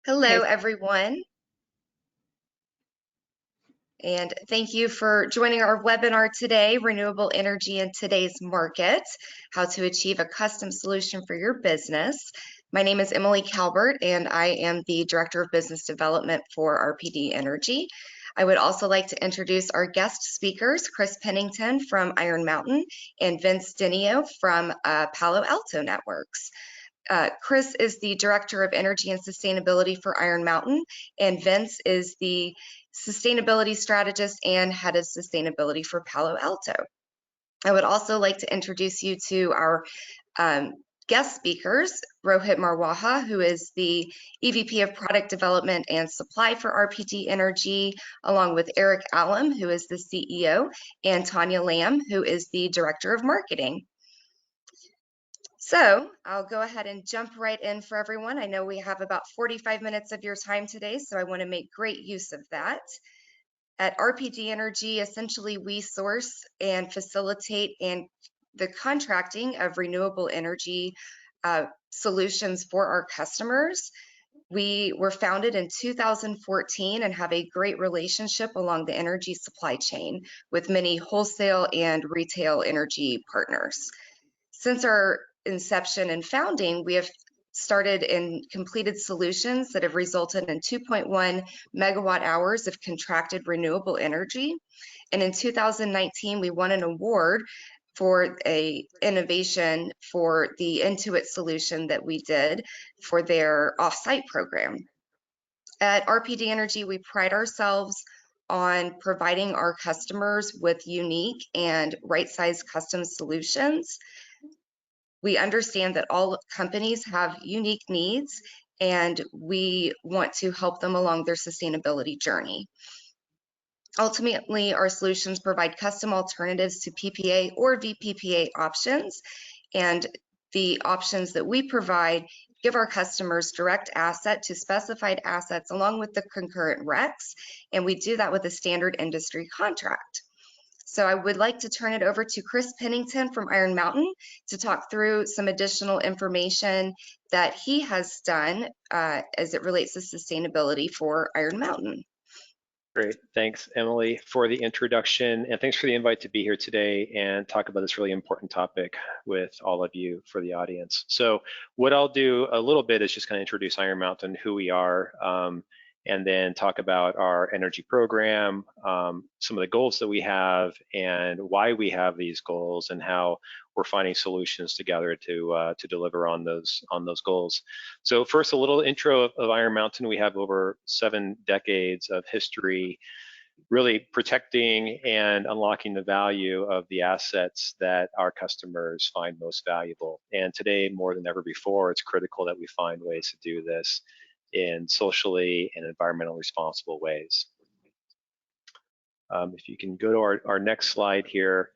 Hello, Okay, everyone, and thank you for joining our webinar today, Renewable Energy in Today's Market, How to Achieve a Custom Solution for Your Business. My name is Emily Calvert, and I am the Director of Business Development for RPD Energy. I would also like to introduce our guest speakers, Chris Pennington from Iron Mountain and Vince Denio from Palo Alto Networks. Chris is the Director of Energy and Sustainability for Iron Mountain, and Vince is the Sustainability Strategist and Head of Sustainability for Palo Alto. I would also like to introduce you to our guest speakers, Rohit Marwaha, who is the EVP of Product Development and Supply for RPD Energy, along with Eric Allam, who is the CEO, and Tanya Lamb, who is the Director of Marketing. So I'll go ahead and jump right in for everyone. I know we have about 45 minutes of your time today, so I want to make great use of that. At RPD Energy, essentially we source and facilitate the contracting of renewable energy solutions for our customers. We were founded in 2014 and have a great relationship along the energy supply chain with many wholesale and retail energy partners. Since our inception and founding, we have started and completed solutions that have resulted in 2.1 megawatt hours of contracted renewable energy. And in 2019, we won an award for a innovation for the Intuit solution that we did for their offsite program. At RPD Energy, we pride ourselves on providing our customers with unique and right-sized custom solutions. We understand that all companies have unique needs, and we want to help them along their sustainability journey. Ultimately, our solutions provide custom alternatives to PPA or VPPA options, and the options that we provide give our customers direct asset to specified assets along with the concurrent RECs, and we do that with a standard industry contract. So I would like to turn it over to Chris Pennington from Iron Mountain to talk through some additional information that he has done as it relates to sustainability for Iron Mountain. Great, thanks Emily for the introduction, and thanks for the invite to be here today and talk about this really important topic with all of you for the audience. So what I'll do a little bit is just kind of introduce Iron Mountain, who we are, and then talk about our energy program, some of the goals that we have and why we have these goals and how we're finding solutions together to deliver on those goals. So first, a little intro of Iron Mountain. We have over 7 decades of history really protecting and unlocking the value of the assets that our customers find most valuable. And today, more than ever before, it's critical that we find ways to do this in socially and environmentally responsible ways. If you can go to our next slide here.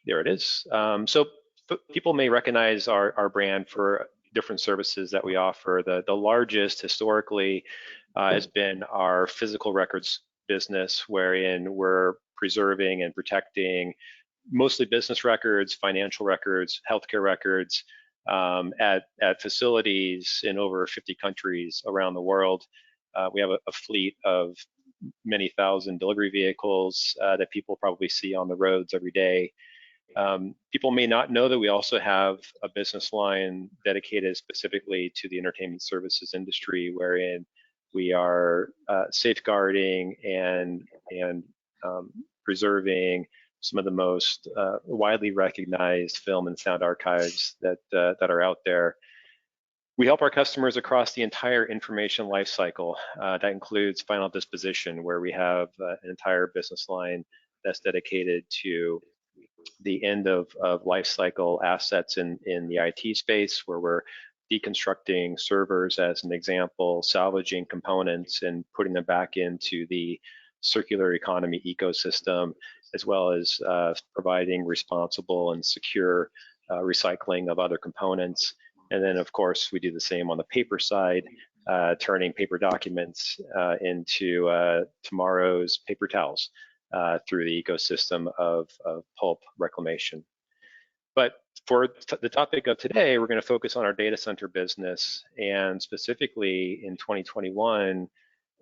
There it is. So people may recognize our brand for different services that we offer. The largest historically has been our physical records business, wherein we're preserving and protecting mostly business records, financial records, healthcare records, at facilities in over 50 countries around the world. We have a fleet of many thousand delivery vehicles that people probably see on the roads every day. People may not know that we also have a business line dedicated specifically to the entertainment services industry, wherein we are safeguarding and preserving some of the most widely recognized film and sound archives that are out there. We help our customers across the entire information lifecycle. That includes final disposition, where we have an entire business line that's dedicated to the end of life cycle assets in the IT space, where we're deconstructing servers as an example, salvaging components and putting them back into the circular economy ecosystem, as well as providing responsible and secure recycling of other components. And then, of course, we do the same on the paper side, turning paper documents into tomorrow's paper towels through the ecosystem of pulp reclamation. But for the topic of today, we're going to focus on our data center business, and specifically in 2021,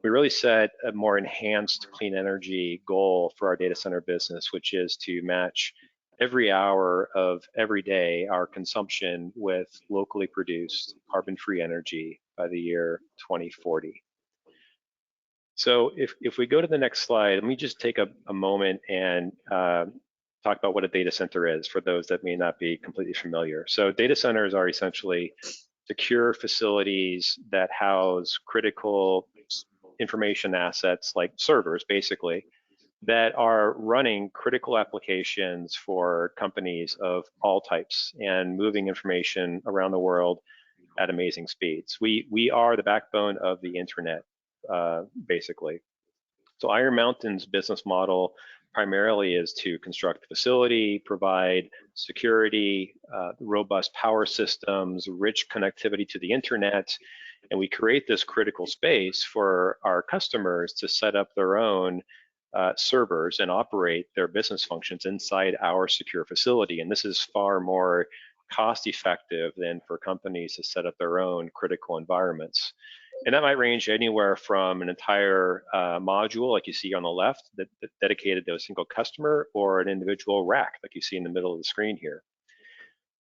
we really set a more enhanced clean energy goal for our data center business, which is to match every hour of every day our consumption with locally produced carbon-free energy by the year 2040. So if we go to the next slide, let me just take a moment and talk about what a data center is for those that may not be completely familiar. So data centers are essentially secure facilities that house critical information assets like servers, basically, that are running critical applications for companies of all types and moving information around the world at amazing speeds. We are the backbone of the internet, basically. So Iron Mountain's business model primarily is to construct a facility, provide security, robust power systems, rich connectivity to the internet, and we create this critical space for our customers to set up their own servers and operate their business functions inside our secure facility. And this is far more cost effective than for companies to set up their own critical environments. And that might range anywhere from an entire module, like you see on the left, that dedicated to a single customer, or an individual rack, like you see in the middle of the screen here.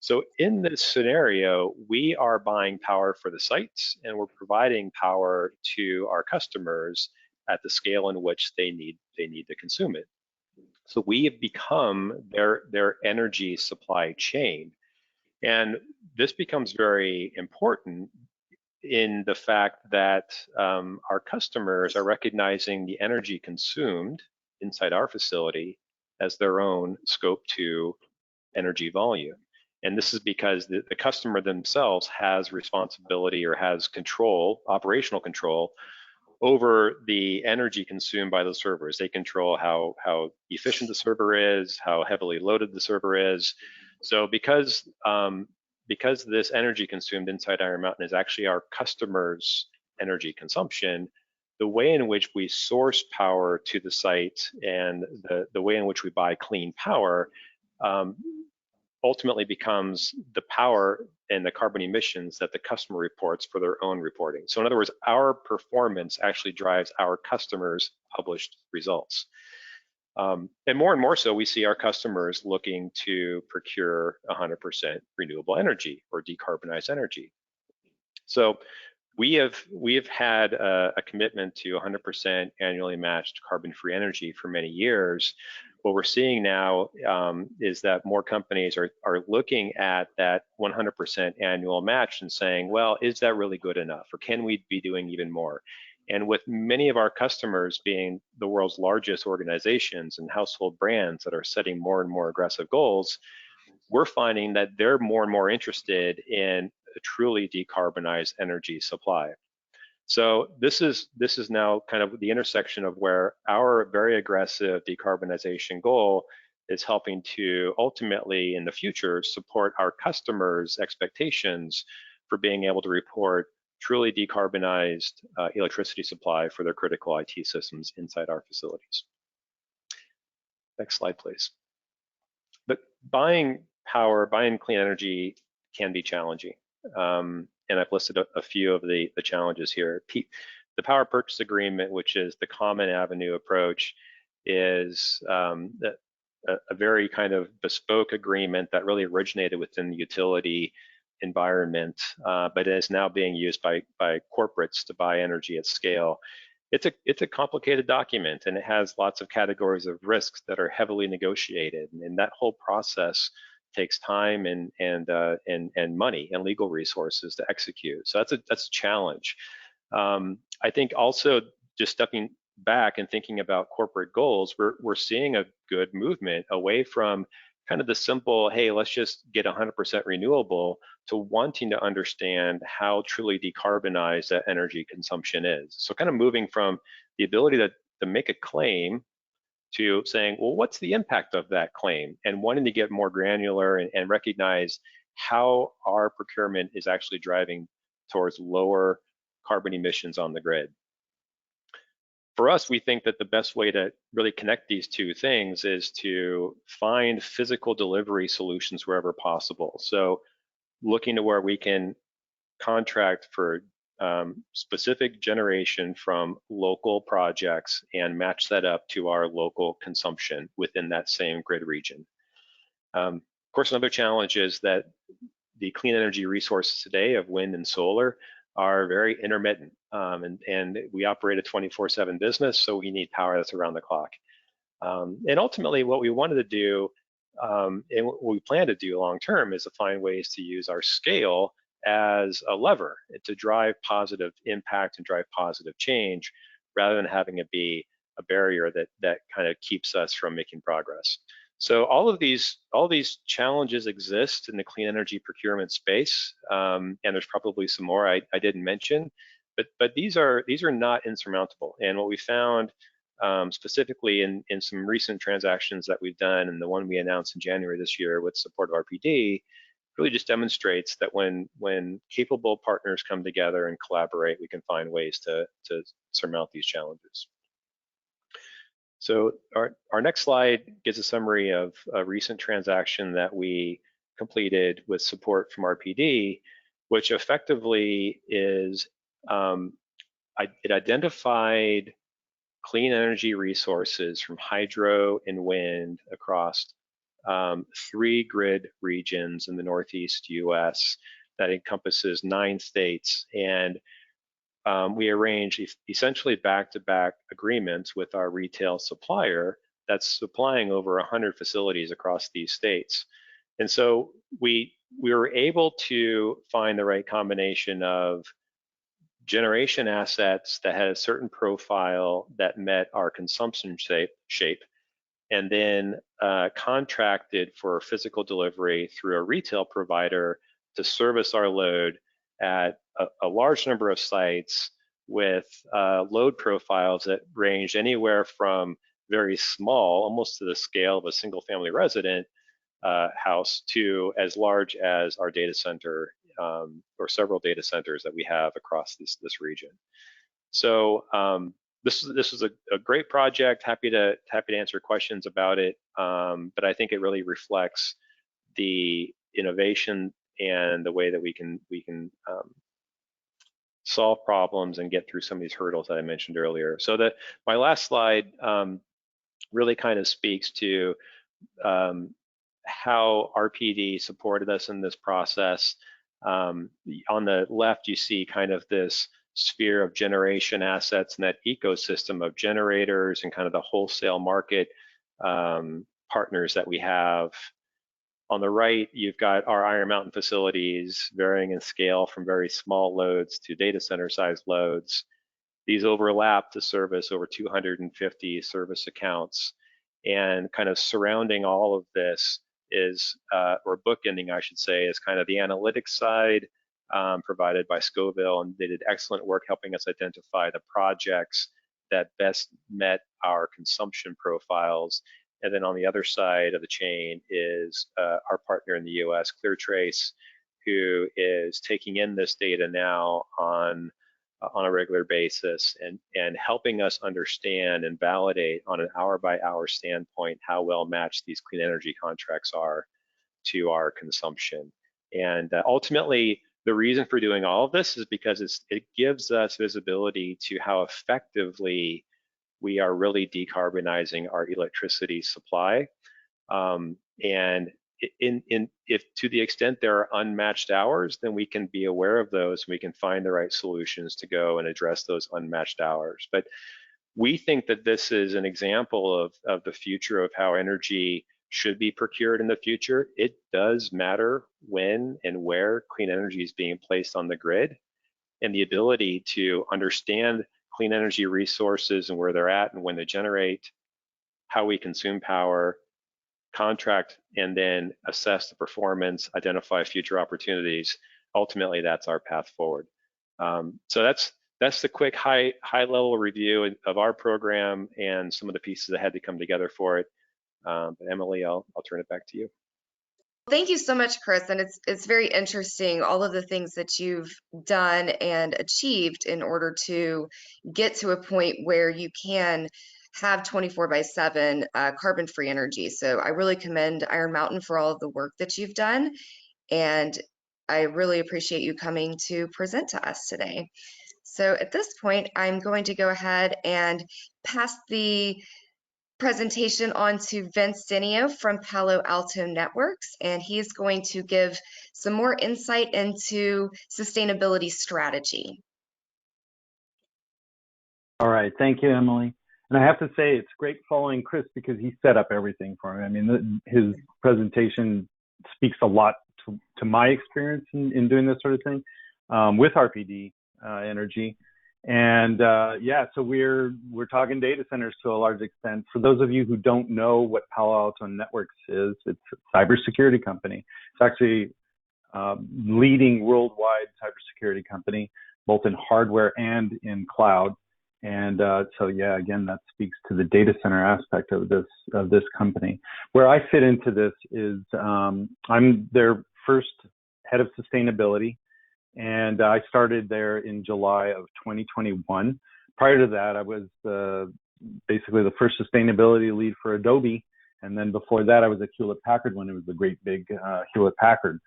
So in this scenario, we are buying power for the sites, and we're providing power to our customers at the scale in which they need to consume it. So we have become their energy supply chain. And this becomes very important in the fact that our customers are recognizing the energy consumed inside our facility as their own scope 2 energy volume. And this is because the customer themselves has responsibility or has control, operational control, over the energy consumed by the servers. They control how efficient the server is, how heavily loaded the server is. So because this energy consumed inside Iron Mountain is actually our customers' energy consumption, the way in which we source power to the site and the way in which we buy clean power ultimately becomes the power and the carbon emissions that the customer reports for their own reporting. So in other words, our performance actually drives our customers' published results. And more so, we see our customers looking to procure 100% renewable energy or decarbonized energy. So we have had a commitment to 100% annually matched carbon-free energy for many years. What we're seeing now is that more companies are looking at that 100% annual match and saying, well, is that really good enough, or can we be doing even more? And with many of our customers being the world's largest organizations and household brands that are setting more and more aggressive goals, we're finding that they're more and more interested in a truly decarbonized energy supply. So this is now kind of the intersection of where our very aggressive decarbonization goal is helping to ultimately in the future support our customers' expectations for being able to report truly decarbonized electricity supply for their critical IT systems inside our facilities. Next slide, please. But buying power, buying clean energy can be challenging. And I've listed a few of the challenges here. The power purchase agreement, which is the common avenue approach, is a very kind of bespoke agreement that really originated within the utility environment, but is now being used by corporates to buy energy at scale. It's a complicated document, and it has lots of categories of risks that are heavily negotiated, and that whole process takes time and money and legal resources to execute. So that's a challenge. I think also just stepping back and thinking about corporate goals, we're seeing a good movement away from kind of the simple, hey, let's just get 100% renewable, to wanting to understand how truly decarbonized that energy consumption is. So kind of moving from the ability to make a claim to saying, well, what's the impact of that claim? And wanting to get more granular and recognize how our procurement is actually driving towards lower carbon emissions on the grid. for us, we think that the best way to really connect these two things is to find physical delivery solutions wherever possible. So looking to where we can contract for specific generation from local projects and match that up to our local consumption within that same grid region. Of course, another challenge is that the clean energy resources today of wind and solar are very intermittent, and we operate a 24/7 business, so we need power that's around the clock. And ultimately, what we wanted to do, and what we plan to do long term, is to find ways to use our scale as a lever to drive positive impact and drive positive change, rather than having it be a barrier that kind of keeps us from making progress. So all these challenges exist in the clean energy procurement space, and there's probably some more I didn't mention, but these are not insurmountable. And what we found, specifically in some recent transactions that we've done, and the one we announced in January this year with support of RPD, really just demonstrates that when capable partners come together and collaborate, we can find ways to surmount these challenges. So our next slide gives a summary of a recent transaction that we completed with support from RPD, which effectively is, it identified clean energy resources from hydro and wind across 3 grid regions in the Northeast US that encompasses 9 states. And we arranged essentially back-to-back agreements with our retail supplier that's supplying over 100 facilities across these states. And so we were able to find the right combination of generation assets that had a certain profile that met our consumption shape, and then contracted for physical delivery through a retail provider to service our load at a large number of sites with load profiles that ranged anywhere from very small, almost to the scale of a single family resident house, to as large as our data center, or several data centers that we have across this region. So this was a great project. Happy to answer questions about it. But I think it really reflects the innovation and the way that we can solve problems and get through some of these hurdles that I mentioned earlier. So my last slide really kind of speaks to how RPD supported us in this process. On the left, you see kind of this sphere of generation assets and that ecosystem of generators and kind of the wholesale market partners that we have. On the right, you've got our Iron Mountain facilities varying in scale from very small loads to data center sized loads. These overlap to service over 250 service accounts, and kind of surrounding all of this is, or bookending, I should say, is kind of the analytics side provided by Scoville, and they did excellent work helping us identify the projects that best met our consumption profiles. And then on the other side of the chain is our partner in the US, ClearTrace, who is taking in this data now on a regular basis and helping us understand and validate on an hour-by-hour standpoint how well matched these clean energy contracts are to our consumption. And ultimately, the reason for doing all of this is because it gives us visibility to how effectively we are really decarbonizing our electricity supply. And if to the extent there are unmatched hours, then we can be aware of those and we can find the right solutions to go and address those unmatched hours. But we think that this is an example of the future of how energy should be procured in the future. It does matter when and where clean energy is being placed on the grid, and the ability to understand clean energy resources and where they're at and when they generate, how we consume power, contract, and then assess the performance, identify future opportunities. Ultimately, that's our path forward. So that's the quick high level review of our program and some of the pieces that had to come together for it. But Emily, I'll turn it back to you. Thank you so much, Chris. And it's very interesting all of the things that you've done and achieved in order to get to a point where you can have 24/7 carbon-free energy. So I really commend Iron Mountain for all of the work that you've done, and I really appreciate you coming to present to us today. So at this point, I'm going to go ahead and pass the presentation on to Vince Denio from Palo Alto Networks, and he's going to give some more insight into sustainability strategy. All right, thank you, Emily. And I have to say, it's great following Chris because he set up everything for me. I mean, his presentation speaks a lot to my experience in doing this sort of thing with RPD Energy. And yeah, so we're talking data centers to a large extent. For those of you who don't know what Palo Alto Networks is, it's a cybersecurity company. It's actually leading worldwide cybersecurity company, both in hardware and in cloud. And so yeah, again, that speaks to the data center aspect of this company. Where I fit into this is I'm their first head of sustainability. And I started there in July of 2021. Prior to that, I was basically the first sustainability lead for Adobe. And then before that, I was at Hewlett Packard when it was the great big Hewlett Packard.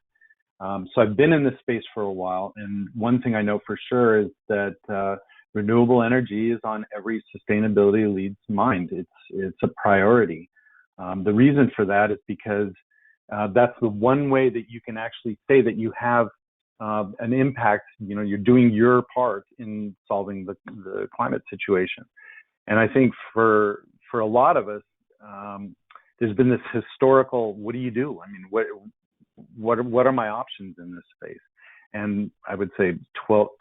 So I've been in this space for a while. And one thing I know for sure is that renewable energy is on every sustainability lead's mind. It's a priority. The reason for that is because that's the one way that you can actually say that you have an impact. You know, you're doing your part in solving the climate situation. And I think for a lot of us, there's been this historical, what do you do? I mean, what are my options in this space? And I would say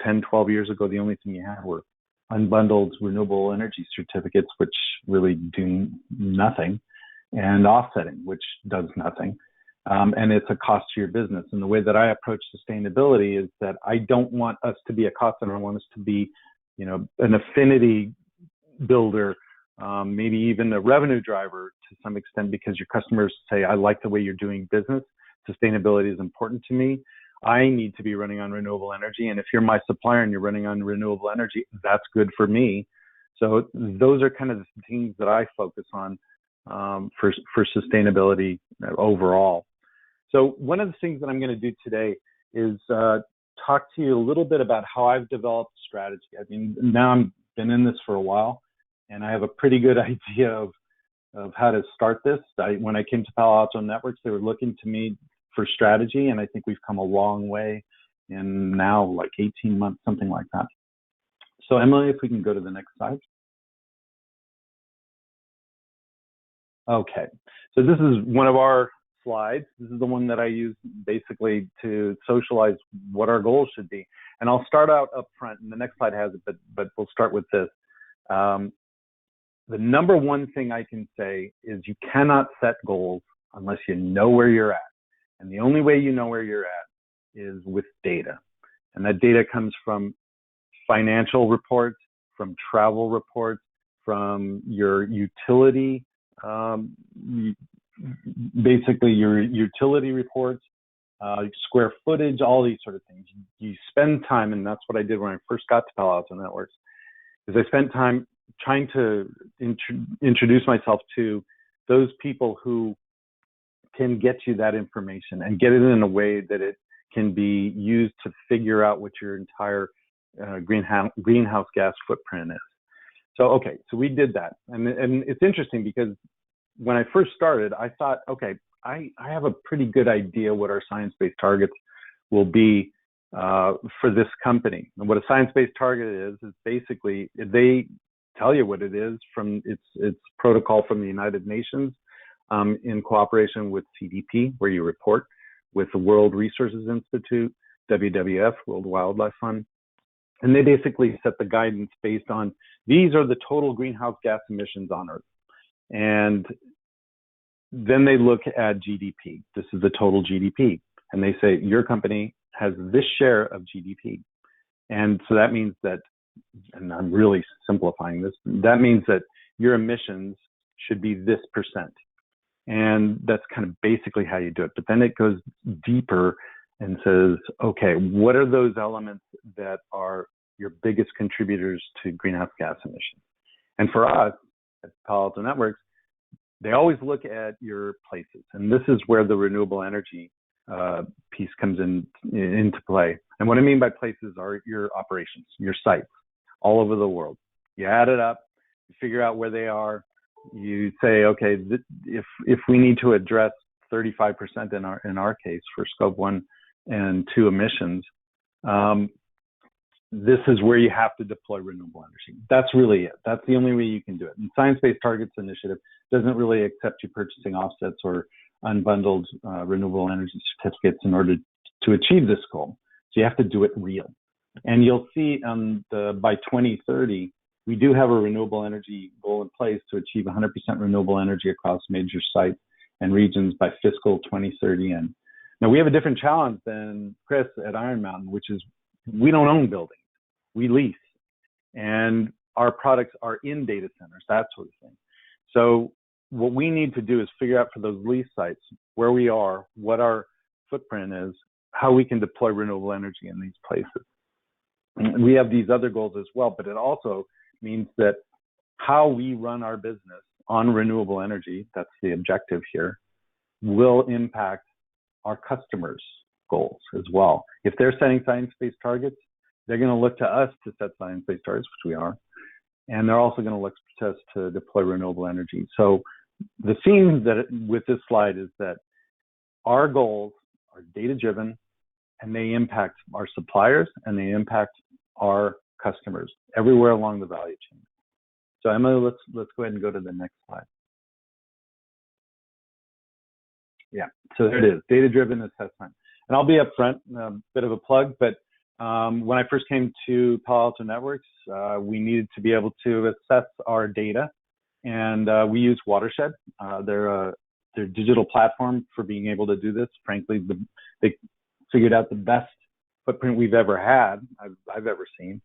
10, 12 years ago, the only thing you had were unbundled renewable energy certificates, which really do nothing, and offsetting, which does nothing. And it's a cost to your business. And the way that I approach sustainability is that I don't want us to be a cost center. I want us to be, you know, an affinity builder, maybe even a revenue driver to some extent, because your customers say, I like the way you're doing business. Sustainability is important to me. I need to be running on renewable energy. And if you're my supplier and you're running on renewable energy, that's good for me. So those are kind of the things that I focus on for sustainability overall. So one of the things that I'm going to do today is talk to you a little bit about how I've developed strategy. I mean, now I've been in this for a while, and I have a pretty good idea of how to start this. When I came to Palo Alto Networks, they were looking to me for strategy, and I think we've come a long way in now like 18 months, something like that. So Emily, if we can go to the next slide. Okay, so this is one of our slides. This is the one that I use basically to socialize what our goals should be. And I'll start out up front, and the next slide has it, but we'll start with this. The number one thing I can say is you cannot set goals unless you know where you're at. And the only way you know where you're at is with data. And that data comes from financial reports, from travel reports, from your utility, basically your utility reports, square footage, all these sort of things. You spend time, and that's what I did when I first got to Palo Alto Networks, is I spent time trying to introduce myself to those people who can get you that information and get it in a way that it can be used to figure out what your entire greenhouse gas footprint is. So, okay, so we did that. And it's interesting because when I first started, I thought, okay, I have a pretty good idea what our science-based targets will be for this company. And what a science-based target is basically they tell you what it is from its protocol from the United Nations in cooperation with CDP, where you report, with the World Resources Institute, WWF, World Wildlife Fund. And they basically set the guidance based on, these are the total greenhouse gas emissions on Earth. And then they look at GDP. This is the total GDP. And they say, your company has this share of GDP. And so that means that, and I'm really simplifying this, that means that your emissions should be this percent. And that's kind of basically how you do it. But then it goes deeper and says, okay, what are those elements that are your biggest contributors to greenhouse gas emissions? And for us at Palo Alto Networks, they always look at your places. And this is where the renewable energy piece comes into play. And what I mean by places are your operations, your sites all over the world. You add it up, you figure out where they are. You say, okay, if we need to address 35% in our case for scope 1 and 2 emissions, this is where you have to deploy renewable energy. That's really it. That's the only way you can do it. And Science-Based Targets Initiative doesn't really accept you purchasing offsets or unbundled renewable energy certificates in order to achieve this goal. So you have to do it real. And you'll see by 2030, we do have a renewable energy goal in place to achieve 100% renewable energy across major sites and regions by fiscal 2030. And now we have a different challenge than Chris at Iron Mountain, which is we don't own buildings, we lease. And our products are in data centers, that sort of thing. So what we need to do is figure out for those lease sites where we are, what our footprint is, how we can deploy renewable energy in these places. And we have these other goals as well, but it also means that how we run our business on renewable energy, that's the objective here, will impact our customers' goals as well. If they're setting science-based targets, they're going to look to us to set science-based targets, which we are, and they're also going to look to us to deploy renewable energy. So the theme with this slide is that our goals are data-driven, and they impact our suppliers, and they impact our customers everywhere along the value chain. So Emily, let's go ahead and go to the next slide. Yeah, so there it is, data-driven assessment. And I'll be upfront, a bit of a plug, but when I first came to Palo Alto Networks, we needed to be able to assess our data, and we use Watershed. They're a digital platform for being able to do this. Frankly, they figured out the best footprint we've ever had, I've ever seen.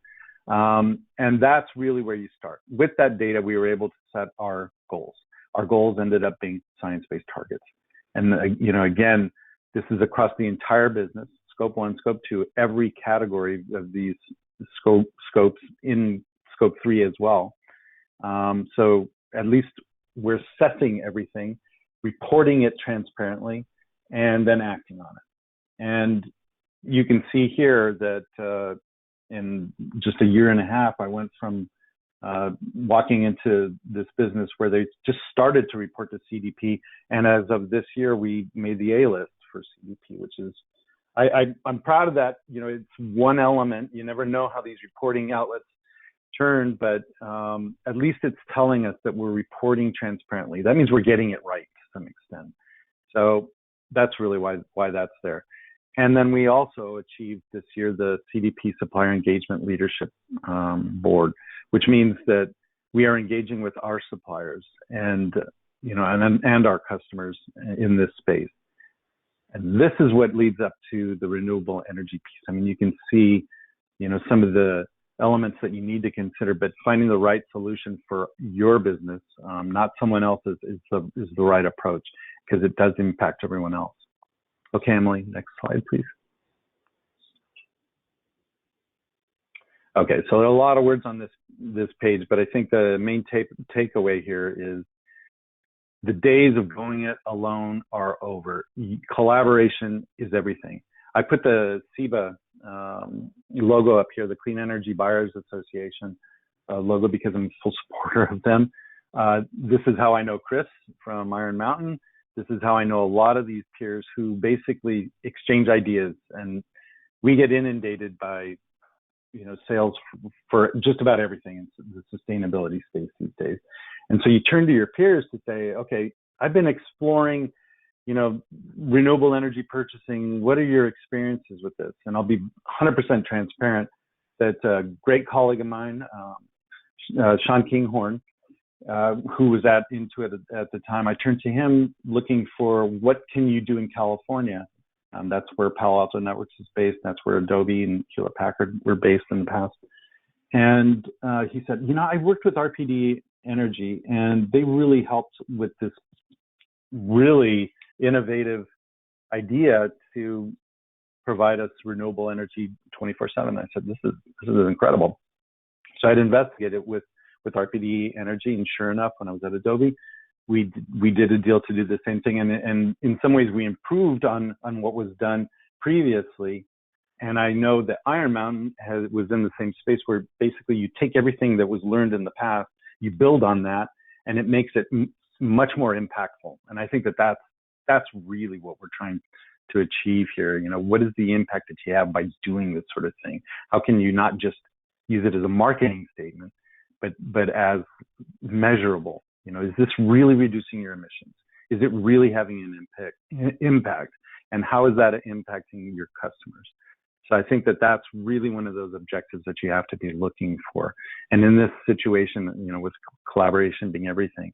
And that's really where you start. With that data, we were able to set our goals. Our goals ended up being science-based targets. And again, this is across the entire business, scope 1, scope 2, every category of these scopes in scope 3 as well. So at least we're assessing everything, reporting it transparently, and then acting on it. And you can see here that in just a year and a half, I went from walking into this business where they just started to report to CDP. And as of this year, we made the A list for CDP, which is, I'm proud of that. It's one element. You never know how these reporting outlets turn, but at least it's telling us that we're reporting transparently. That means we're getting it right to some extent. So that's really why that's there. And then we also achieved this year the CDP Supplier Engagement Leadership Board, which means that we are engaging with our suppliers and our customers in this space. And this is what leads up to the renewable energy piece. I mean, you can see, some of the elements that you need to consider, but finding the right solution for your business, not someone else's, is the right approach, because it does impact everyone else. Okay, Emily, next slide, please. Okay, so there are a lot of words on this page, but I think the main takeaway here is the days of going it alone are over. Collaboration is everything. I put the CEBA logo up here, the Clean Energy Buyers Association logo, because I'm a full supporter of them. This is how I know Chris from Iron Mountain. This is how I know a lot of these peers who basically exchange ideas, and we get inundated by sales for just about everything in the sustainability space these days. And so you turn to your peers to say, okay, I've been exploring, renewable energy purchasing. What are your experiences with this? And I'll be 100% transparent that a great colleague of mine, Sean Kinghorn, who was at Intuit at the time, I turned to him looking for what can you do in California. That's where Palo Alto Networks is based. That's where Adobe and Hewlett Packard were based in the past. And he said, I worked with RPD Energy, and they really helped with this really innovative idea to provide us renewable energy 24/7. I said, this is incredible. So I'd investigated with RPD Energy, and sure enough, when I was at Adobe, we did a deal to do the same thing, and in some ways we improved on what was done previously. And I know that Iron Mountain was in the same space, where basically you take everything that was learned in the past, you build on that, and it makes it much more impactful. And I think that that's really what we're trying to achieve here. You know, what is the impact that you have by doing this sort of thing? How can you not just use it as a marketing statement, but as measurable? You know, is this really reducing your emissions? Is it really having an impact? And how is that impacting your customers? So I think that that's really one of those objectives that you have to be looking for. And in this situation, you know, with collaboration being everything,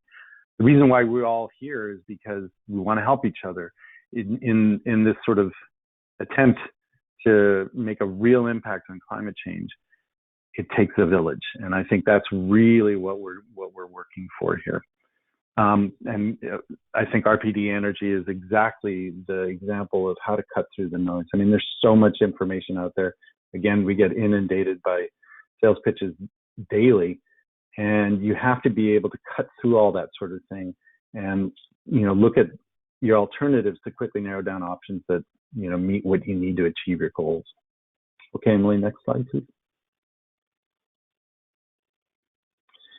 the reason why we're all here is because we want to help each other in this sort of attempt to make a real impact on climate change. It takes a village, and I think that's really what we're working for here. And I think RPD Energy is exactly the example of how to cut through the noise. I mean, there's so much information out there. Again, we get inundated by sales pitches daily, and you have to be able to cut through all that sort of thing, and look at your alternatives to quickly narrow down options that meet what you need to achieve your goals. Okay, Emily, next slide, please.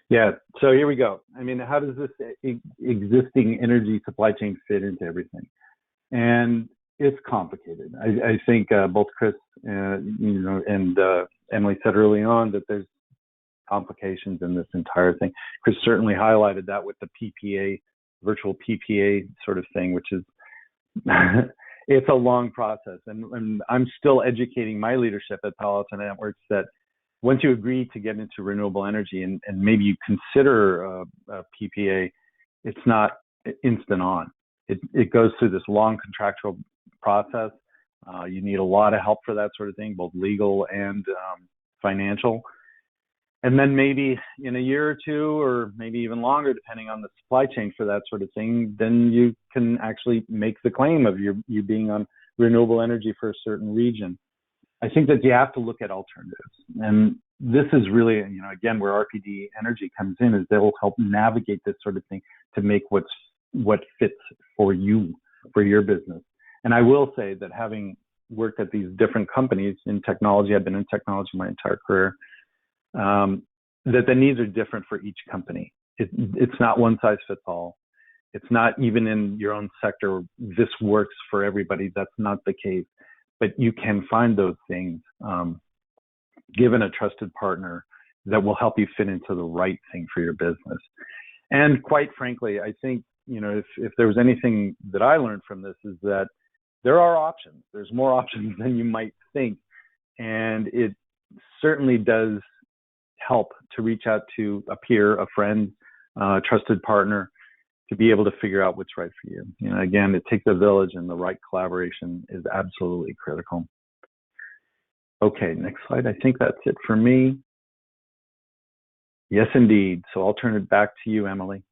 Yeah, so here we go. I mean, how does this existing energy supply chain fit into everything? And it's complicated. I think both Chris and Emily said early on that there's complications in this entire thing. Chris certainly highlighted that with the PPA, virtual PPA sort of thing, which is, it's a long process. And I'm still educating my leadership at Palo Alto Networks that once you agree to get into renewable energy and maybe you consider a PPA, it's not instant on. It goes through this long contractual process. You need a lot of help for that sort of thing, both legal and financial. And then maybe in a year or two, or maybe even longer, depending on the supply chain for that sort of thing, then you can actually make the claim of you being on renewable energy for a certain region. I think that you have to look at alternatives. And this is really, again, where RPD Energy comes in, is they will help navigate this sort of thing to make what fits for you, for your business. And I will say that having worked at these different companies in technology, I've been in technology my entire career, that the needs are different for each company. It's not one size fits all. It's not even in your own sector, this works for everybody. That's not the case. But you can find those things given a trusted partner that will help you fit into the right thing for your business. And quite frankly, I think, if there was anything that I learned from this, is that there are options. There's more options than you might think. And it certainly does help to reach out to a peer, a friend, a trusted partner, to be able to figure out what's right for you. Again, it takes a village, and the right collaboration is absolutely critical. Okay, next slide. I think that's it for me. Yes, indeed. So I'll turn it back to you, Emily.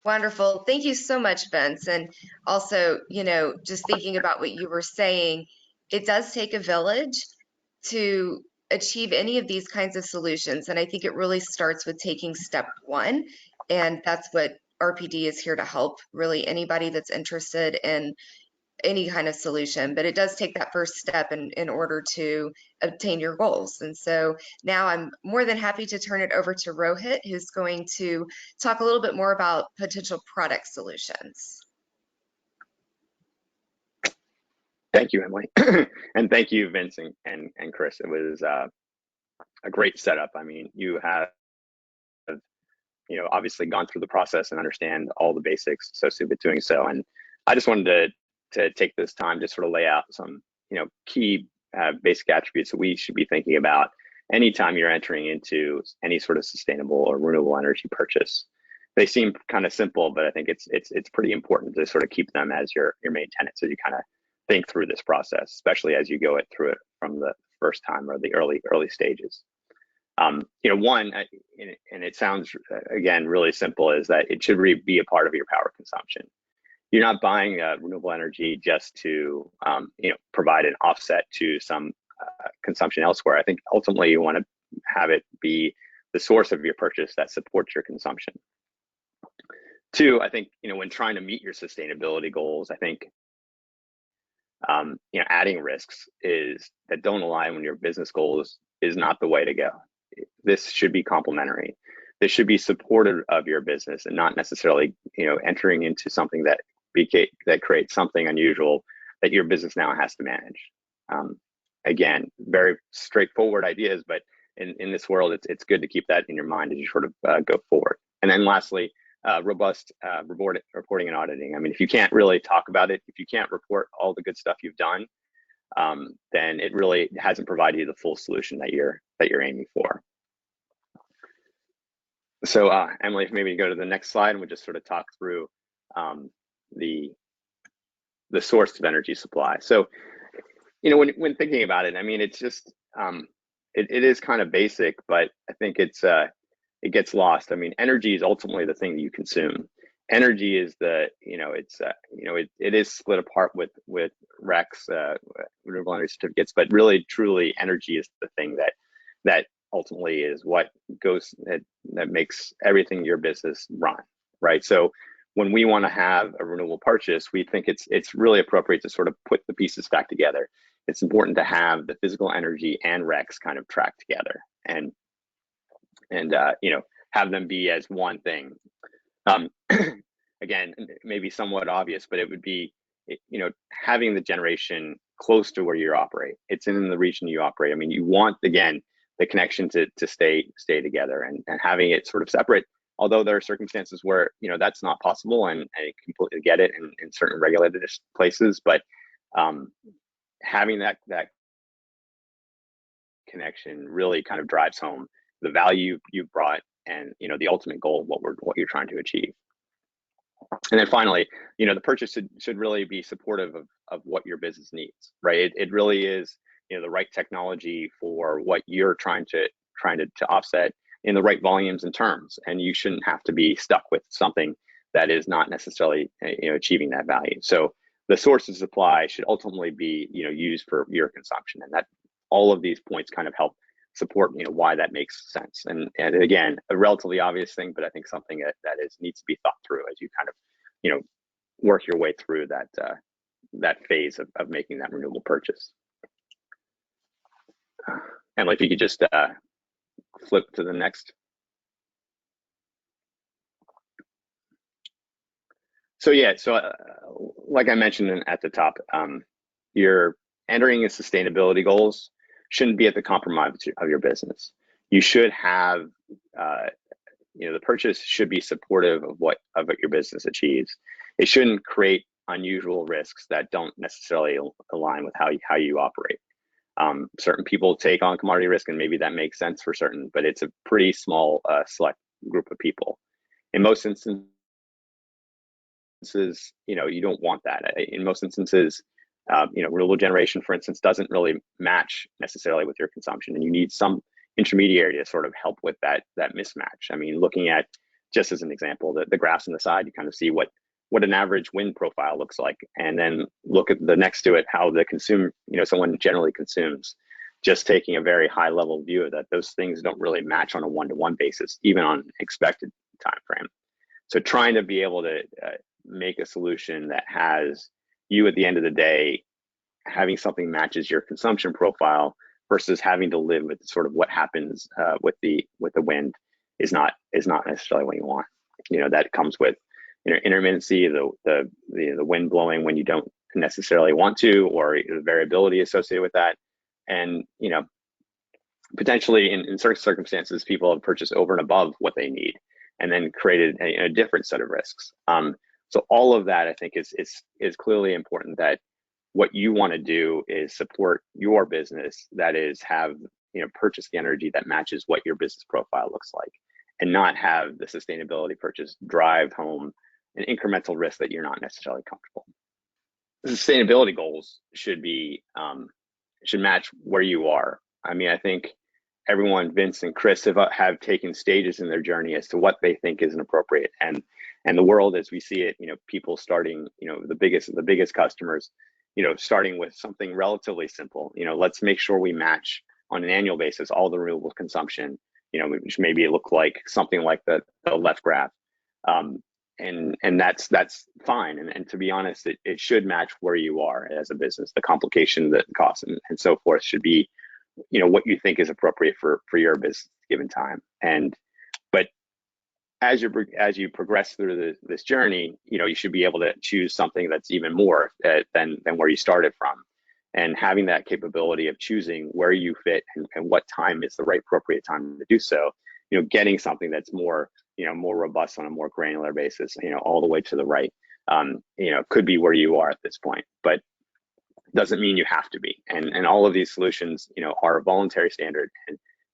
Wonderful. Thank you so much, Vince. And also, just thinking about what you were saying, it does take a village to achieve any of these kinds of solutions. And I think it really starts with taking step one. And that's what RPD is here to help really anybody that's interested in any kind of solution. But it does take that first step in order to obtain your goals. And so now I'm more than happy to turn it over to Rohit, who's going to talk a little bit more about potential product solutions. Thank you, Emily. And thank you, Vince and Chris. It was a great setup. I mean, you have, obviously gone through the process and understand all the basics associated with doing so. And I just wanted to take this time to sort of lay out some, key basic attributes that we should be thinking about anytime you're entering into any sort of sustainable or renewable energy purchase. They seem kind of simple, but I think it's pretty important to sort of keep them as your main tenet, so you kind of think through this process, especially as you go through it from the first time or the early stages. One, and it sounds again really simple, is that it should be a part of your power consumption. You're not buying renewable energy just to provide an offset to some consumption elsewhere. I think ultimately you want to have it be the source of your purchase that supports your consumption. Two, I think when trying to meet your sustainability goals, I think adding risks that don't align with your business goals is not the way to go. This should be complementary. This should be supportive of your business and not necessarily entering into something that creates something unusual that your business now has to manage. Again, very straightforward ideas, but in this world, it's good to keep that in your mind as you sort of go forward. And then lastly, robust reporting and auditing. I mean, if you can't really talk about it, if you can't report all the good stuff you've done, then it really hasn't provided you the full solution that you're aiming for. So Emily, if maybe you go to the next slide and we'll just sort of talk through the source of energy supply. So, when thinking about it, I mean, it's just it is kind of basic, but I think it gets lost. I mean, energy is ultimately the thing that you consume. Energy is it is split apart with RECs, renewable energy certificates, but really, truly, energy is the thing that ultimately is what that makes everything your business run, right? So when we want to have a renewable purchase, we think it's really appropriate to sort of put the pieces back together. It's important to have the physical energy and RECs kind of tracked together and have them be as one thing. Again, maybe somewhat obvious, but it would be having the generation close to where you operate. It's in the region you operate. I mean, you want, again, the connection to stay together, and having it sort of separate, although there are circumstances where that's not possible, and I completely get it in certain regulated places, but having that connection really kind of drives home the value you've brought and the ultimate goal of what you're trying to achieve. And then finally, the purchase should really be supportive of what your business needs, right? It really is the right technology for what you're trying to offset in the right volumes and terms, and you shouldn't have to be stuck with something that is not necessarily achieving that value. So the source of supply should ultimately be used for your consumption, and that all of these points kind of help support why that makes sense. And again, a relatively obvious thing, but I think something that needs to be thought through as you kind of work your way through that phase of making that renewable purchase. Emily, if you could just flip to the next. So yeah, like I mentioned at the top, you're entering in sustainability goals shouldn't be at the compromise of your business. You should have, the purchase should be supportive of what your business achieves. It shouldn't create unusual risks that don't necessarily align with how you operate. Certain people take on commodity risk, and maybe that makes sense for certain, but it's a pretty small select group of people. In most instances, you don't want that. In most instances, renewable generation, for instance, doesn't really match necessarily with your consumption, and you need some intermediary to sort of help with that mismatch. I mean, looking at, just as an example, the graphs on the side, you kind of see what an average wind profile looks like, and then look at the next to it, how someone generally consumes. Just taking a very high level view of that, those things don't really match on a one-to-one basis, even on expected time frame. So trying to be able to make a solution that has you at the end of the day having something matches your consumption profile versus having to live with sort of what happens with the wind is not necessarily what you want. That comes with intermittency, the wind blowing when you don't necessarily want to, or the variability associated with that, and potentially in certain circumstances, people have purchased over and above what they need, and then created a different set of risks. So all of that, I think, is clearly important, that what you want to do is support your business, that is, have purchase the energy that matches what your business profile looks like, and not have the sustainability purchase drive home an incremental risk that you're not necessarily comfortable. The sustainability goals should match where you are. I mean, I think everyone, Vince and Chris, have taken stages in their journey as to what they think is an appropriate, and the world as we see it, people starting, the biggest customers, starting with something relatively simple. Let's make sure we match on an annual basis all the renewable consumption, which maybe look like something like the left graph. And that's fine. And to be honest, it should match where you are as a business. The complication, the cost, and so forth should be, what you think is appropriate for your business given time. But as you progress through this journey, you should be able to choose something that's even more than where you started from. And having that capability of choosing where you fit and what time is the right appropriate time to do so, getting something that's more, more robust on a more granular basis, all the way to the right, could be where you are at this point, but doesn't mean you have to be. And all of these solutions, are a voluntary standard,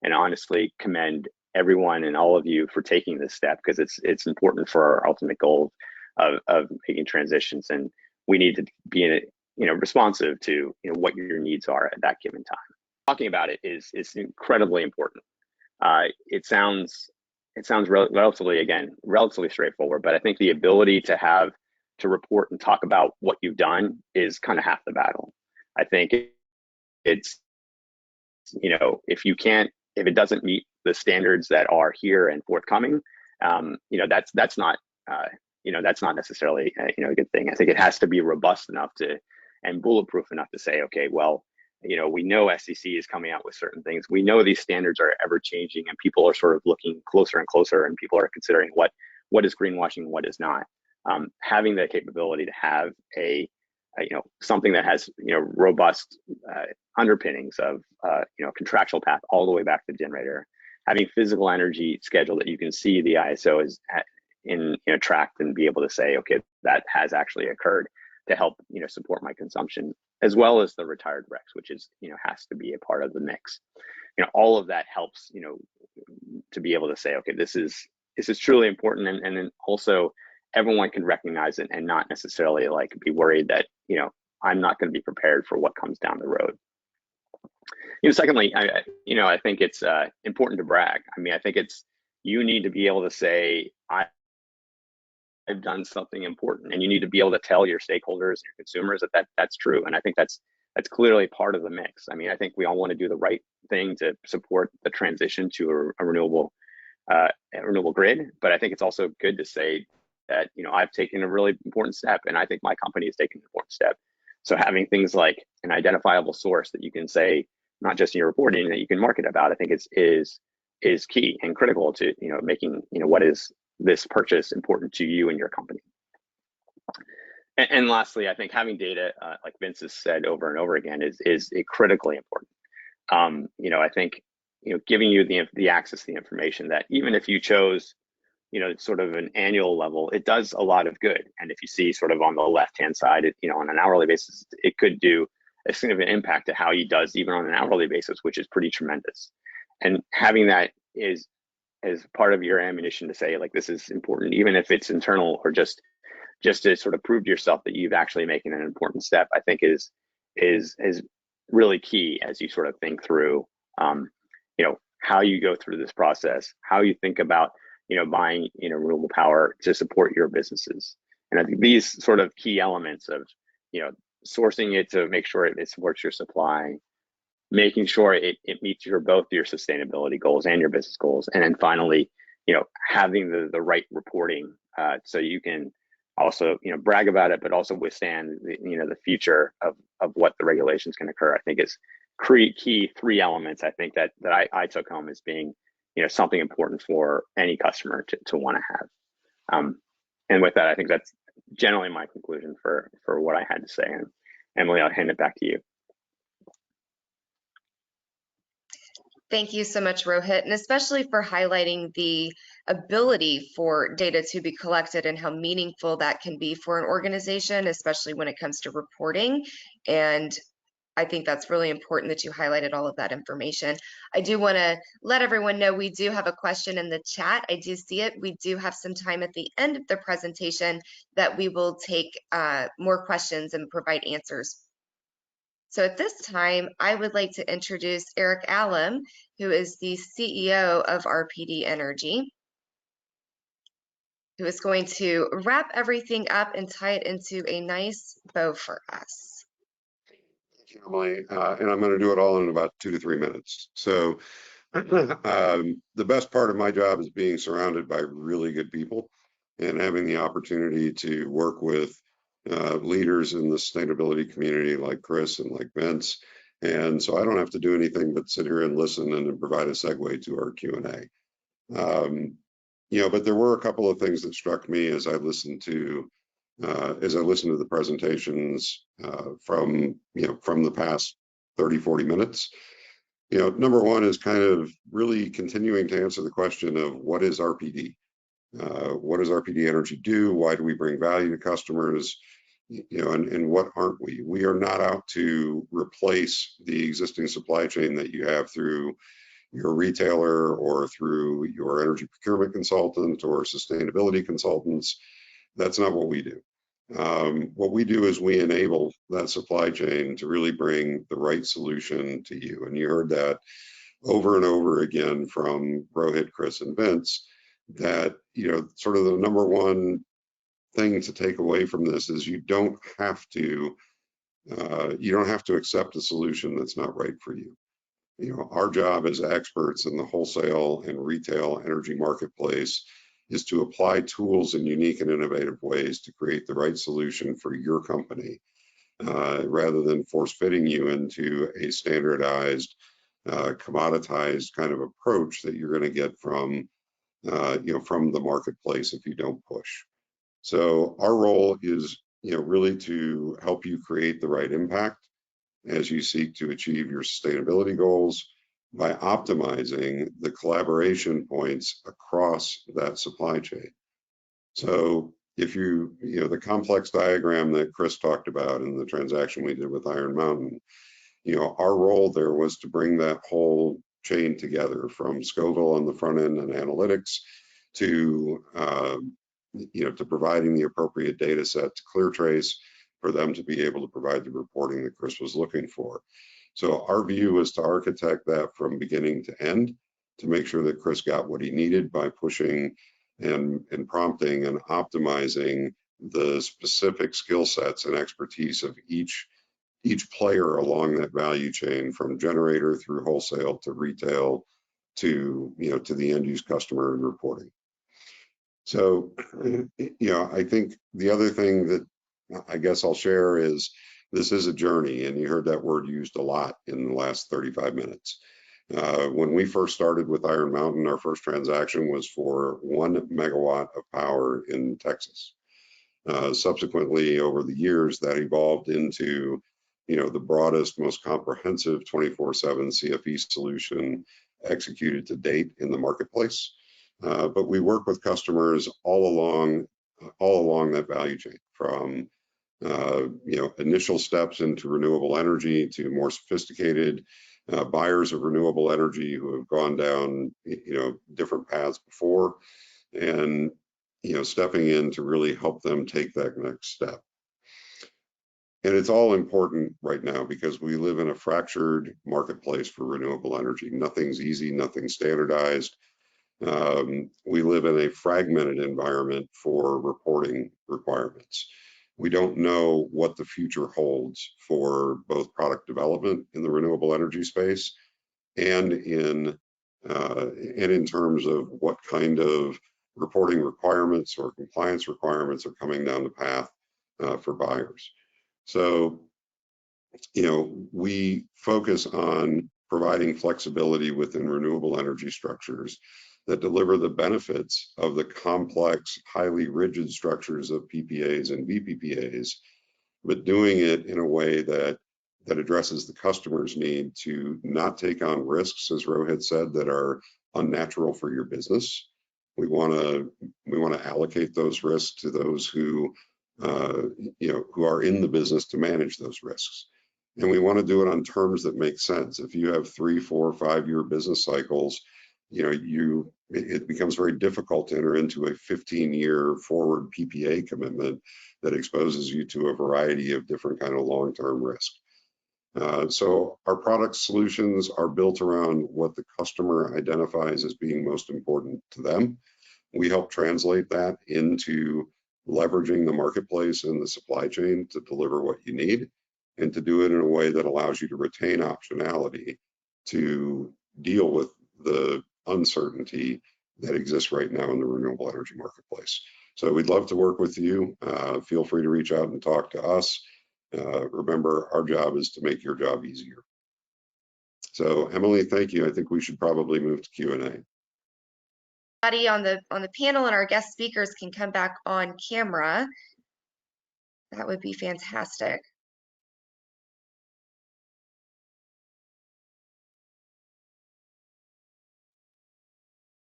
and honestly commend everyone and all of you for taking this step, because it's important for our ultimate goal of making transitions, and we need to be responsive to what your needs are at that given time. Talking about it is incredibly important. It sounds relatively straightforward, but I think the ability to report and talk about what you've done is kind of half the battle. I think it's, if it doesn't meet the standards that are here and forthcoming, that's not necessarily a good thing. I think it has to be robust enough and bulletproof enough to say, okay, well, we know SEC is coming out with certain things. We know these standards are ever changing, and people are sort of looking closer and closer, and people are considering what is greenwashing, what is not. Having the capability to have something that has robust underpinnings of contractual path all the way back to the generator, having physical energy schedule that you can see the ISO is tracked, and be able to say, okay, that has actually occurred, to help support my consumption, as well as the retired RECs, which is has to be a part of the mix. All of that helps to be able to say, okay, this is truly important, and then also everyone can recognize it and not necessarily be worried that I'm not going to be prepared for what comes down the road. Secondly, I think it's important to brag. I think you need to be able to say, I've done something important, and you need to be able to tell your stakeholders, your consumers, that's true. And I think that's clearly part of the mix. I think we all want to do the right thing to support the transition to a renewable grid, but I think it's also good to say that I've taken a really important step, and I think my company has taken an important step. So having things like an identifiable source that you can say, not just in your reporting, that you can market about, I think is key and critical to making what is this purchase important to you and your company. And lastly, I think having data, like Vince has said over and over again, is critically important. I think giving you the access to the information, that even if you chose sort of an annual level, it does a lot of good. And if you see sort of on the left-hand side, on an hourly basis, it could do a significant impact to how he does even on an hourly basis, which is pretty tremendous. And having that is as part of your ammunition to say, this is important, even if it's internal, or just to sort of prove to yourself that you've actually making an important step, I think is really key as you sort of think through, how you go through this process, how you think about buying renewable power to support your businesses. And I think these sort of key elements of sourcing it to make sure it supports your supply, making sure it meets both your sustainability goals and your business goals, and then finally having the right reporting, so you can also brag about it, but also withstand the future of what the regulations can occur. I think is key three elements I think that I took home as being something important for any customer to want to have. And with that, I think that's generally my conclusion for what I had to say. And Emily, I'll hand it back to you. Thank you so much, Rohit, and especially for highlighting the ability for data to be collected and how meaningful that can be for an organization, especially when it comes to reporting. And I think that's really important that you highlighted all of that information. I do want to let everyone know we do have a question in the chat. I do see it. We do have some time at the end of the presentation that we will take more questions and provide answers. So at this time, I would like to introduce Eric Allam, who is the CEO of RPD Energy, who is going to wrap everything up and tie it into a nice bow for us. Thank you, Emily. And I'm going to do it all in about 2 to 3 minutes. So the best part of my job is being surrounded by really good people and having the opportunity to work with leaders in the sustainability community like Chris and like Vince. And so I don't have to do anything but sit here and listen and provide a segue to our Q&A. But there were a couple of things that struck me as I listened to the presentations from the past 30, 40 minutes. Number one is kind of really continuing to answer the question of what is RPD? What does RPD Energy do? Why do we bring value to customers? And what aren't we? We are not out to replace the existing supply chain that you have through your retailer or through your energy procurement consultant or sustainability consultants. That's not what we do. What we do is we enable that supply chain to really bring the right solution to you. And you heard that over and over again from Rohit, Chris, and Vince, that, sort of the number one thing to take away from this is you don't have to accept a solution that's not right for you. Our job as experts in the wholesale and retail energy marketplace is to apply tools in unique and innovative ways to create the right solution for your company, rather than force fitting you into a standardized, commoditized kind of approach that you're going to get from the marketplace if you don't push. So our role is, really to help you create the right impact as you seek to achieve your sustainability goals by optimizing the collaboration points across that supply chain. So if the complex diagram that Chris talked about in the transaction we did with Iron Mountain, our role there was to bring that whole chain together from Scoville on the front end and analytics to providing the appropriate data set to ClearTrace for them to be able to provide the reporting that Chris was looking for. So our view was to architect that from beginning to end to make sure that Chris got what he needed by pushing and prompting and optimizing the specific skill sets and expertise of each player along that value chain, from generator through wholesale to retail to the end use customer and reporting. So I think the other thing that I guess I'll share is this is a journey, and you heard that word used a lot in the last 35 minutes. When we first started with Iron Mountain, our first transaction was for 1 megawatt of power in Texas. Subsequently, over the years, that evolved into, the broadest, most comprehensive 24/7 CFE solution executed to date in the marketplace. But we work with customers all along that value chain, from initial steps into renewable energy to more sophisticated buyers of renewable energy who have gone down different paths before, and stepping in to really help them take that next step. And it's all important right now because we live in a fractured marketplace for renewable energy. Nothing's easy, nothing's standardized. We live in a fragmented environment for reporting requirements. We don't know what the future holds for both product development in the renewable energy space and in terms of what kind of reporting requirements or compliance requirements are coming down the path for buyers. So, we focus on providing flexibility within renewable energy structures that deliver the benefits of the complex, highly rigid structures of PPAs and VPPAs, but doing it in a way that addresses the customer's need to not take on risks, as Rohit said, that are unnatural for your business. We want to allocate those risks to those who are in the business to manage those risks. And we want to do it on terms that make sense. If you have 3, 4, 5-year business cycles, it becomes very difficult to enter into a 15-year forward PPA commitment that exposes you to a variety of different kind of long-term risk. So our product solutions are built around what the customer identifies as being most important to them. We help translate that into leveraging the marketplace and the supply chain to deliver what you need, and to do it in a way that allows you to retain optionality to deal with the uncertainty that exists right now in the renewable energy marketplace. So we'd love to work with you. Feel free to reach out and talk to us. Remember, our job is to make your job easier. So Emily, thank you. I think we should probably move to Q&A. On the panel and our guest speakers can come back on camera. That would be fantastic.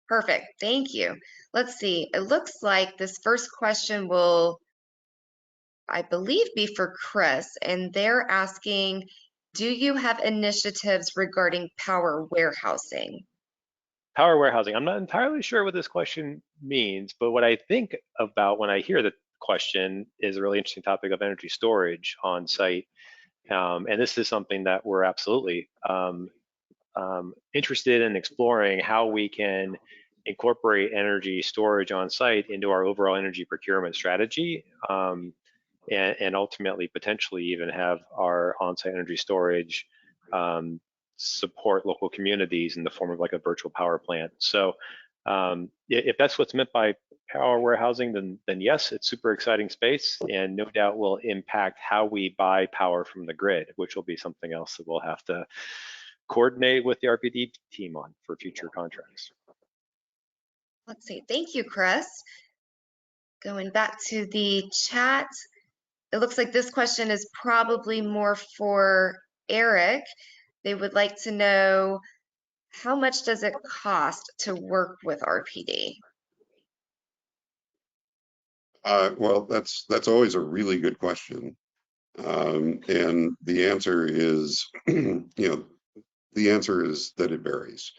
Perfect, thank you. Let's see, it looks like this first question will, I believe, be for Chris, and they're asking, do you have initiatives regarding power warehousing? Power warehousing. I'm not entirely sure what this question means, but what I think about when I hear the question is a really interesting topic of energy storage on site. And this is something that we're absolutely interested in exploring, how we can incorporate energy storage on site into our overall energy procurement strategy, and ultimately potentially even have our on-site energy storage support local communities in the form of like a virtual power plant. So if that's what's meant by power warehousing, then yes, it's super exciting space, and no doubt will impact how we buy power from the grid, which will be something else that we'll have to coordinate with the RPD team on for future contracts. Let's see, thank you, Chris. Going back to the chat, it looks like this question is probably more for Eric. They would like to know, how much does it cost to work with RPD? Well, that's always a really good question. And the answer is, the answer is that it varies.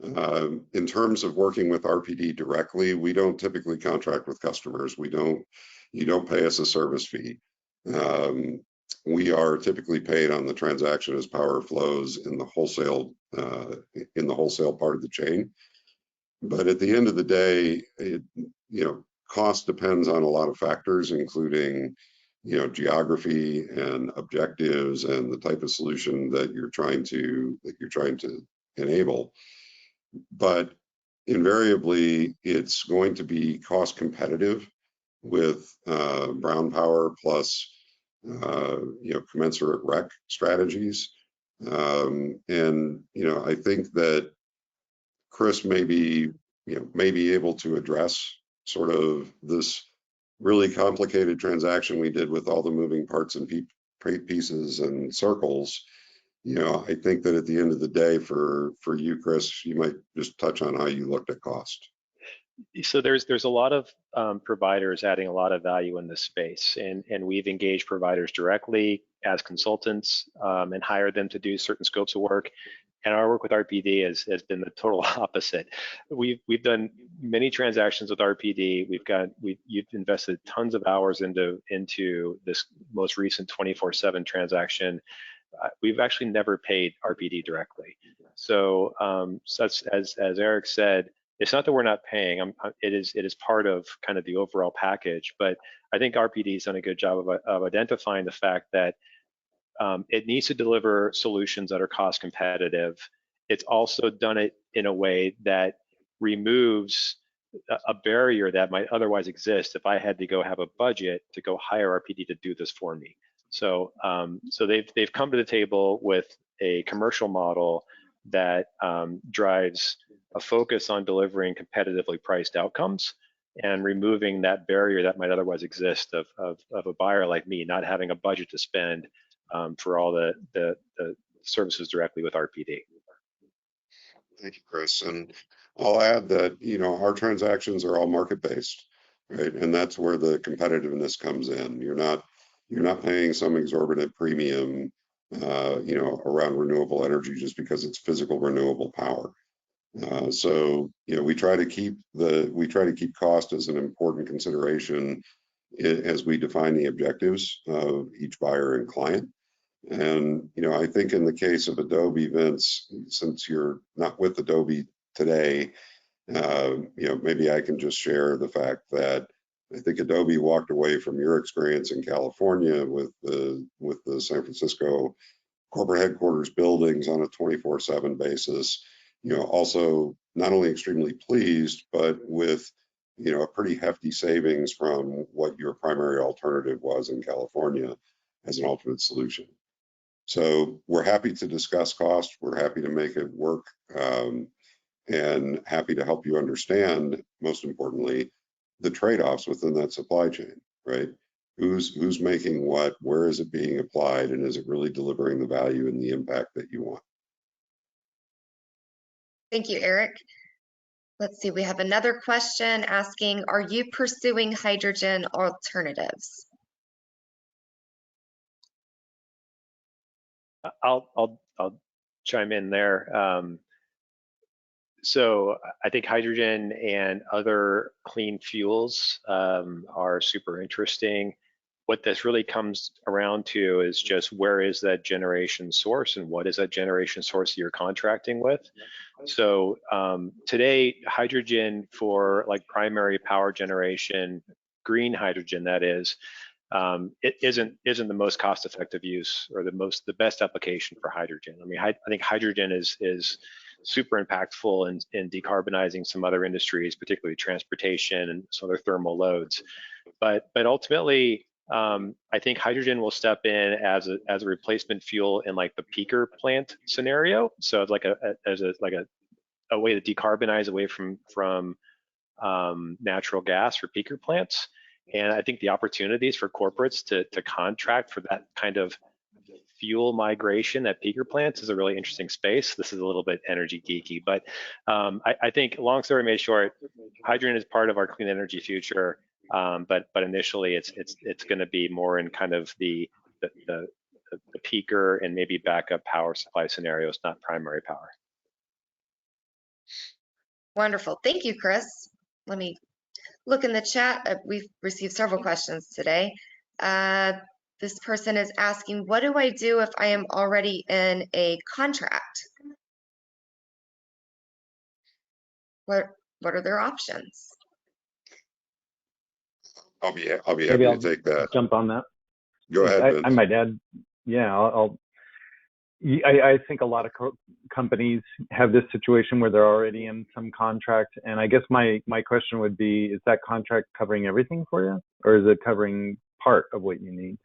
In terms of working with RPD directly, we don't typically contract with customers. You don't pay us a service fee. We are typically paid on the transaction as power flows in the wholesale part of the chain. But at the end of the day, cost depends on a lot of factors, including geography and objectives and the type of solution that you're trying to enable. But invariably, it's going to be cost competitive with brown power plus commensurate REC strategies. And I think that Chris may be able to address sort of this really complicated transaction we did with all the moving parts and pieces and circles. I think that at the end of the day, for you, Chris, you might just touch on how you looked at cost. So there's a lot of providers adding a lot of value in this space, and we've engaged providers directly as consultants and hired them to do certain scopes of work. And our work with RPD has been the total opposite. We've done many transactions with RPD. You've invested tons of hours into this most recent 24/7 transaction. We've actually never paid RPD directly. So as Eric said, it's not that we're not paying. It is part of kind of the overall package. But I think RPD has done a good job of identifying the fact that it needs to deliver solutions that are cost competitive. It's also done it in a way that removes a barrier that might otherwise exist if I had to go have a budget to go hire RPD to do this for me. So they've come to the table with a commercial model that drives a focus on delivering competitively priced outcomes and removing that barrier that might otherwise exist of a buyer like me not having a budget to spend for all the services directly with RPD. Thank you, Chris. And I'll add that, our transactions are all market-based, right? And that's where the competitiveness comes in. You're not paying some exorbitant premium, around renewable energy just because it's physical renewable power. So we try to keep cost as an important consideration as we define the objectives of each buyer and client. And, I think in the case of Adobe, Vince, since you're not with Adobe today, maybe I can just share the fact that I think Adobe walked away from your experience in California with the San Francisco corporate headquarters buildings on a 24/7 basis. Also not only extremely pleased, but with a pretty hefty savings from what your primary alternative was in California as an alternate solution. So we're happy to discuss cost. We're happy to make it work. And happy to help you understand, most importantly, the trade-offs within that supply chain, right? Who's making what, where is it being applied, and is it really delivering the value and the impact that you want? Thank you, Eric. Let's see, we have another question asking, are you pursuing hydrogen alternatives? I'll chime in there. So I think hydrogen and other clean fuels are super interesting. What this really comes around to is just where is that generation source and what is that generation source you're contracting with. So today, hydrogen for like primary power generation, green hydrogen that is, it isn't the most cost-effective use or the best application for hydrogen. I mean, I think hydrogen is super impactful in decarbonizing some other industries, particularly transportation and some other thermal loads. But ultimately, I think hydrogen will step in as a replacement fuel in like the peaker plant scenario. So it's like a way to decarbonize away from natural gas for peaker plants. And I think the opportunities for corporates to contract for that kind of fuel migration at peaker plants is a really interesting space. This is a little bit energy geeky, but I think, long story made short, hydrogen is part of our clean energy future. But initially, it's going to be more in kind of the peaker and maybe backup power supply scenarios, not primary power. Wonderful. Thank you, Chris. Let me look in the chat. We've received several questions today. This person is asking, what do I do if I am already in a contract? What are their options? I'll be happy to take that. Jump on that. Go ahead, Vince. I might add, I think a lot of companies have this situation where they're already in some contract, and I guess my question would be, is that contract covering everything for you, or is it covering part of what you need?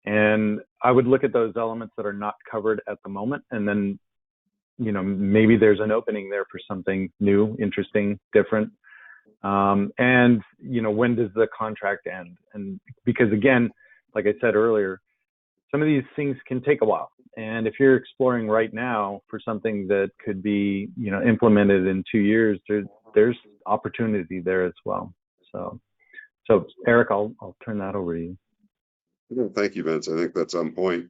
And I would look at those elements that are not covered at the moment, and then maybe there's an opening there for something new, interesting, different. And when does the contract end? And because again, like I said earlier, some of these things can take a while. And if you're exploring right now for something that could be, implemented in 2 years, there's opportunity there as well. So Eric, I'll turn that over to you. Thank you, Vince. I think that's on point.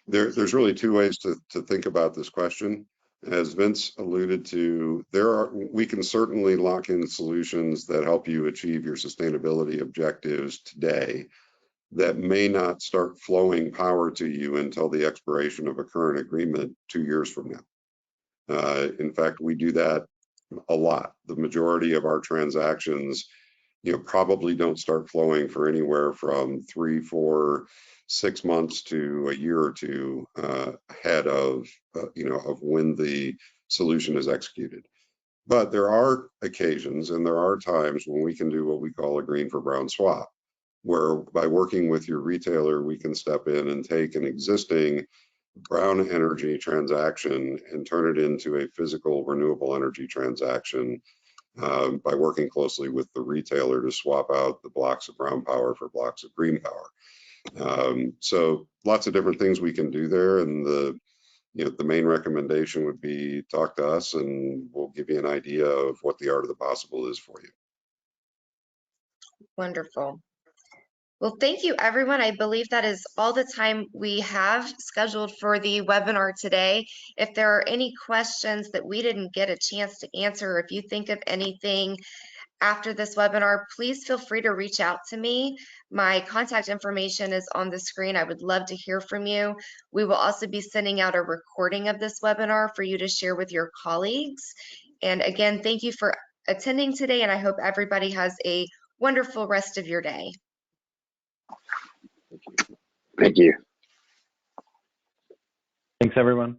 There's really two ways to think about this question. As Vince alluded to, we can certainly lock in solutions that help you achieve your sustainability objectives today that may not start flowing power to you until the expiration of a current agreement 2 years from now. In fact, we do that a lot. The majority of our transactions, probably don't start flowing for anywhere from 3, 4, 6 months to a year or two ahead of when the solution is executed. But there are occasions and there are times when we can do what we call a green for brown swap, where by working with your retailer, we can step in and take an existing brown energy transaction and turn it into a physical renewable energy transaction by working closely with the retailer to swap out the blocks of brown power for blocks of green power. So lots of different things we can do there. And the main recommendation would be talk to us and we'll give you an idea of what the art of the possible is for you. Wonderful. Well, thank you, everyone. I believe that is all the time we have scheduled for the webinar today. If there are any questions that we didn't get a chance to answer, or if you think of anything after this webinar, please feel free to reach out to me. My contact information is on the screen. I would love to hear from you. We will also be sending out a recording of this webinar for you to share with your colleagues. And again, thank you for attending today, and I hope everybody has a wonderful rest of your day. Thank you. Thanks, everyone.